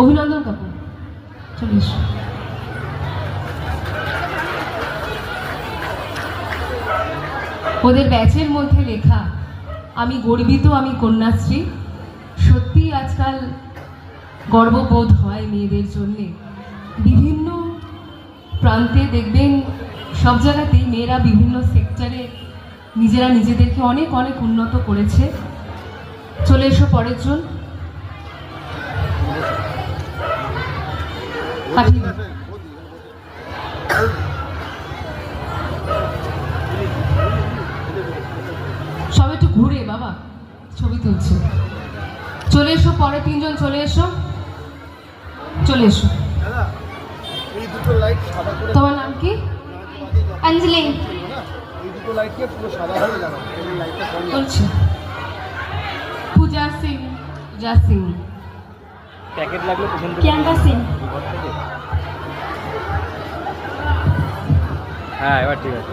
অভিনন্দন কাপুর, চলে এসো। ওদের ব্যাচের মধ্যে লেখা আমি গর্বিত, আমি কন্যাশ্রী। সত্যি আজকাল গর্ববোধ হয় মেয়েদের জন্যে। বিভিন্ন প্রান্তে দেখবেন সব জায়গাতেই মেয়েরা বিভিন্ন সেক্টরে নিজেরা নিজেদেরকে অনেক অনেক উন্নত করেছে। চলে এসো পরের জন। সব একটু ঘুরে বাবা ছবি তুলছে। চলে এসো পরে তিনজন, চলে এসো, চলে এসো। তোমার নাম কি? अंजलि। বলছি পূজা সিং। পূজা সিং। প্যাকেট লাগলে प्रियंका सिंह। হ্যাঁ, এবার ঠিক আছে।